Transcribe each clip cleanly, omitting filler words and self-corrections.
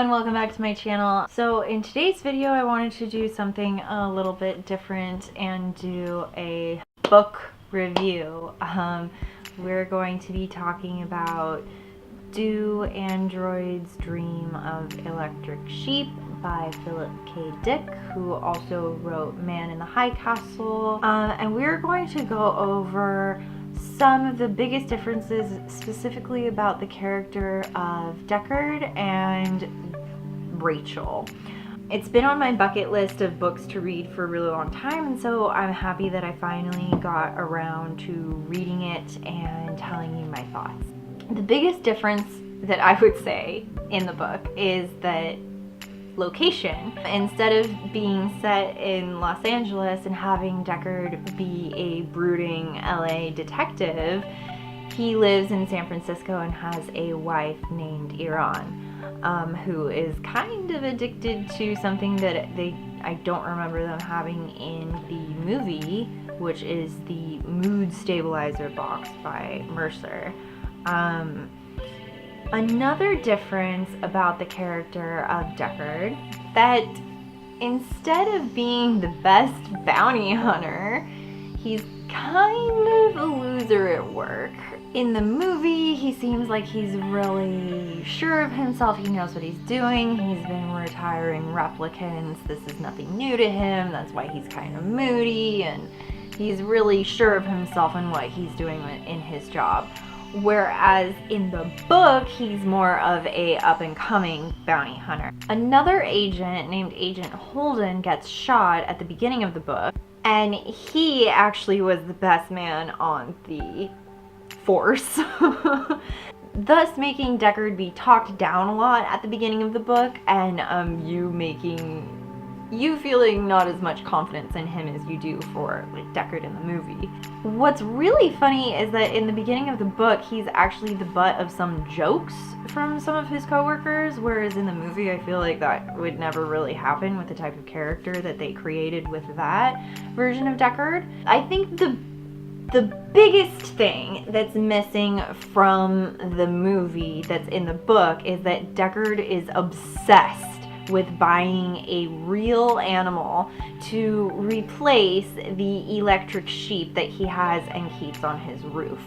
everyone, welcome back to my channel. So in today's video I wanted to do something a little bit different and do a book review. We're going to be talking about Do Androids Dream of Electric Sheep by Philip K. Dick, who also wrote Man in the High Castle. And we're going to go over some of the biggest differences specifically about the character of Deckard and Rachel. It's been on my bucket list of books to read for a really long time, and so I'm happy that I finally got around to reading it and telling you my thoughts. The biggest difference that I would say in the book is that location. Instead of being set in Los Angeles and having Deckard be a brooding LA detective, he lives in San Francisco and has a wife named Ariana, who is kind of addicted to something that I don't remember them having in the movie, which is the mood stabilizer box by Mercer. Another difference about the character of Deckard, that instead of being the best bounty hunter, he's kind of a loser at work. In the movie, he seems like he's really sure of himself. He knows what he's doing. He's been retiring replicants. This is nothing new to him. That's why he's kind of moody, and he's really sure of himself and what he's doing in his job. Whereas in the book, he's more of a up-and-coming bounty hunter. Another agent named Agent Holden gets shot at the beginning of the book, and he actually was the best man on the force, thus making Deckard be talked down a lot at the beginning of the book, and you feeling not as much confidence in him as you do for like Deckard in the movie. What's really funny is that in the beginning of the book, he's actually the butt of some jokes from some of his coworkers, whereas in the movie, I feel like that would never really happen with the type of character that they created with that version of Deckard. I think the biggest thing that's missing from the movie that's in the book is that Deckard is obsessed with buying a real animal to replace the electric sheep that he has and keeps on his roof.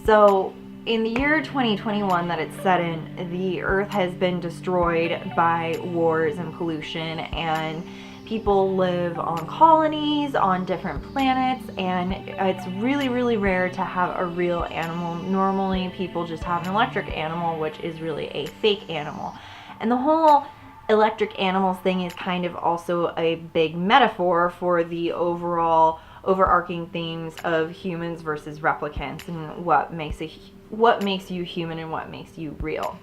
So in the year 2021 that it's set in, the Earth has been destroyed by wars and pollution, and people live on colonies on different planets, and it's really, really rare to have a real animal. Normally people just have an electric animal, which is really a fake animal. And the whole electric animals thing is kind of also a big metaphor for the overall overarching themes of humans versus replicants, and what makes you human and what makes you real.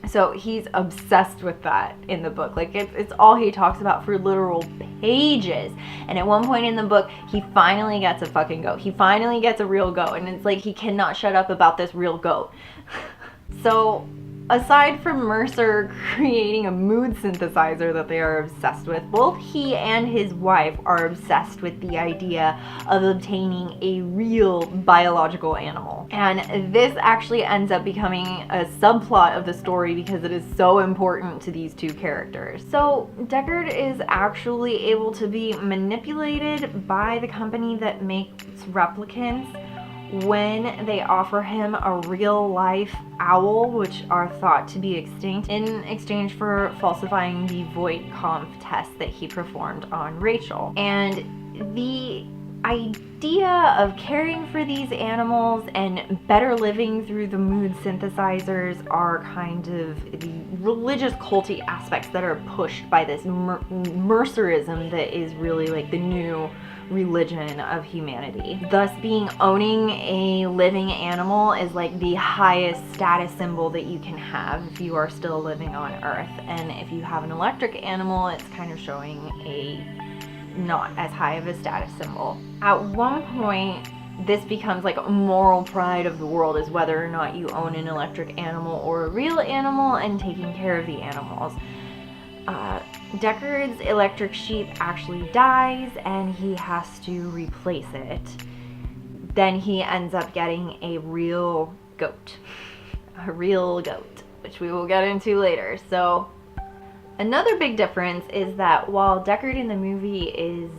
So he's obsessed with that in the book. Like it's all he talks about for literal pages. And at one point in the book, he finally gets a fucking goat. He finally gets a real goat, and it's like he cannot shut up about this real goat. So aside from Mercer creating a mood synthesizer that they are obsessed with, both he and his wife are obsessed with the idea of obtaining a real biological animal. And this actually ends up becoming a subplot of the story because it is so important to these two characters. So Deckard is actually able to be manipulated by the company that makes replicants when they offer him a real-life owl, which are thought to be extinct, in exchange for falsifying the Voight-Kampff test that he performed on Rachel. And the idea of caring for these animals and better living through the mood synthesizers are kind of the religious culty aspects that are pushed by this Mercerism that is really like the new religion of humanity. Thus owning a living animal is like the highest status symbol that you can have if you are still living on Earth. And if you have an electric animal, it's kind of showing a not as high of a status symbol. At one point, this becomes like a moral pride of the world, is whether or not you own an electric animal or a real animal, and taking care of the animals. Deckard's electric sheep actually dies and he has to replace it. Then he ends up getting a real goat. A real goat, which we will get into later. So Another big difference is that while Deckard in the movie is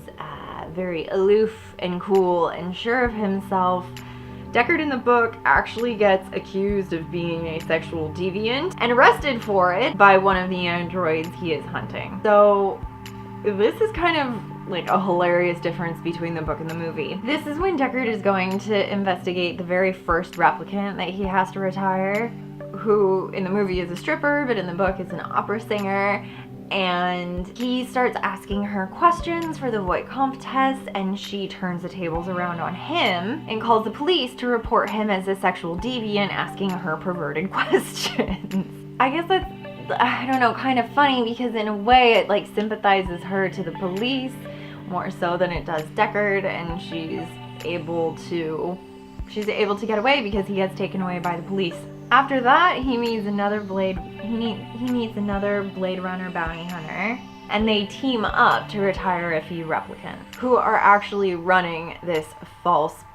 very aloof and cool and sure of himself, Deckard in the book actually gets accused of being a sexual deviant and arrested for it by one of the androids he is hunting. So this is kind of like a hilarious difference between the book and the movie. This is when Deckard is going to investigate the very first replicant that he has to retire, who in the movie is a stripper, but in the book is an opera singer. And he starts asking her questions for the Voight-Kampff test, and she turns the tables around on him and calls the police to report him as a sexual deviant, asking her perverted questions. I guess that's, I don't know, kind of funny, because in a way it like sympathizes her to the police more so than it does Deckard, and she's able to get away because he gets taken away by the police. After that, he meets another BladeRunner bounty hunter, and they team up to retire a few replicants who are actually running this false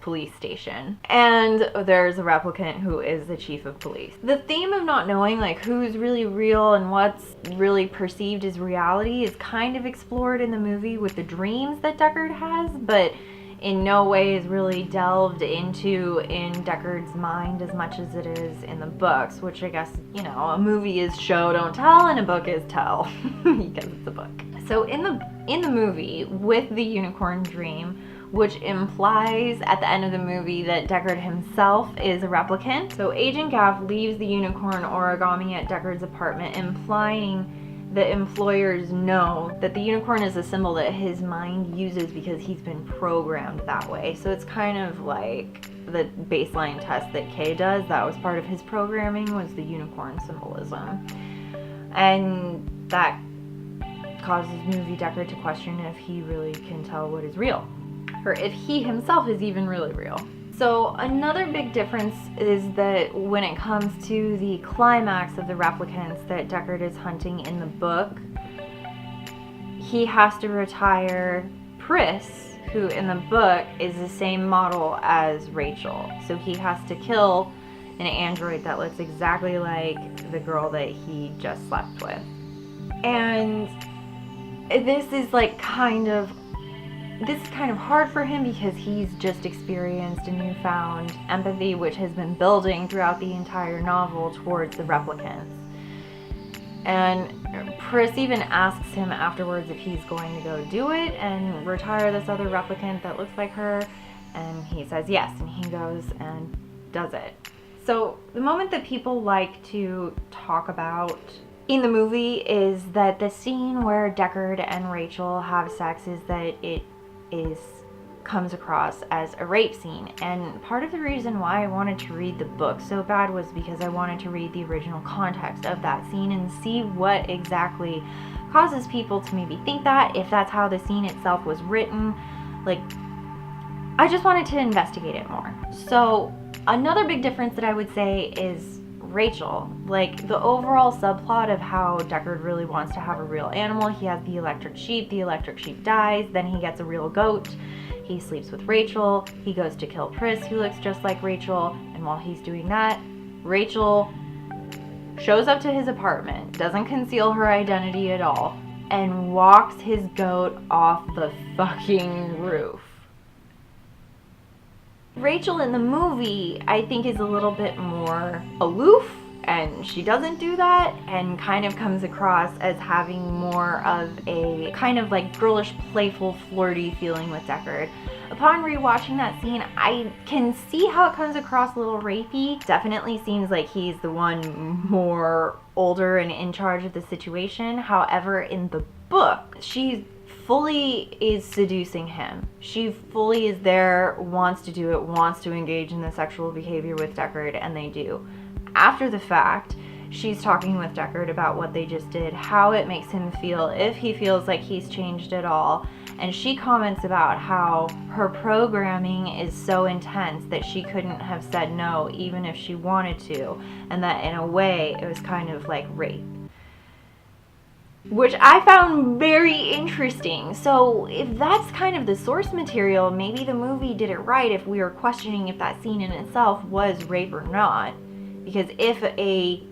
police station. And there's a replicant who is the chief of police. The theme of not knowing like who's really real and what's really perceived as reality is kind of explored in the movie with the dreams that Deckard has, but in no way is really delved into in Deckard's mind as much as it is in the books, which I guess, you know, a movie is show, don't tell, and a book is tell, because it's a book. So in the movie, with the unicorn dream, which implies at the end of the movie that Deckard himself is a replicant, so Agent Gaff leaves the unicorn origami at Deckard's apartment, implying the employers know that the unicorn is a symbol that his mind uses because he's been programmed that way. So it's kind of like the baseline test that Kay does. That was part of his programming, was the unicorn symbolism. And that causes movie Deckard to question if he really can tell what is real, or if he himself is even really real. So another big difference is that when it comes to the climax of the replicants that Deckard is hunting in the book, he has to retire Pris, who in the book is the same model as Rachel. So he has to kill an android that looks exactly like the girl that he just slept with. And this is kind of hard for him because he's just experienced a newfound empathy which has been building throughout the entire novel towards the replicants. And Pris even asks him afterwards if he's going to go do it and retire this other replicant that looks like her, and he says yes, and he goes and does it. So the moment that people like to talk about in the movie is that the scene where Deckard and Rachel have sex is that it comes across as a rape scene. And part of the reason why I wanted to read the book so bad was because I wanted to read the original context of that scene and see what exactly causes people to maybe think that, if that's how the scene itself was written. I just wanted to investigate it more. So another big difference that I would say is Rachel. The overall subplot of how Deckard really wants to have a real animal. He has the electric sheep dies, then he gets a real goat, he sleeps with Rachel, he goes to kill Pris, who looks just like Rachel, and while he's doing that, Rachel shows up to his apartment, doesn't conceal her identity at all, and walks his goat off the fucking roof. Rachel in the movie, I think, is a little bit more aloof, and she doesn't do that, and kind of comes across as having more of a kind of girlish, playful, flirty feeling with Deckard. Upon rewatching that scene, I can see how it comes across a little rapey. Definitely seems like he's the one more older and in charge of the situation. However, in the book, she fully is seducing him. She fully is there, wants to do it, wants to engage in the sexual behavior with Deckard, and they do. After the fact, she's talking with Deckard about what they just did, how it makes him feel, if he feels like he's changed at all, and she comments about how her programming is so intense that she couldn't have said no even if she wanted to, and that in a way it was kind of like rape, which I found very interesting. So if that's kind of the source material, maybe the movie did it right if we were questioning if that scene in itself was rape or not. Because if a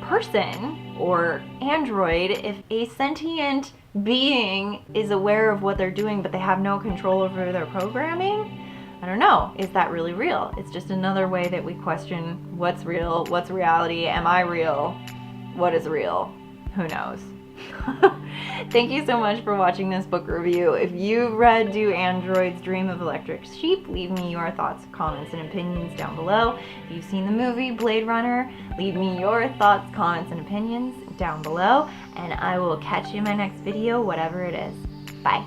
person or android, if a sentient being is aware of what they're doing but they have no control over their programming, I don't know, is that really real? It's just another way that we question what's real, what's reality, am I real, what is real, who knows? Thank you so much for watching this book review. If you've read Do Androids Dream of Electric Sheep, leave me your thoughts, comments, and opinions down below. If you've seen the movie Blade Runner, leave me your thoughts, comments, and opinions down below, and I will catch you in my next video, whatever it is. Bye.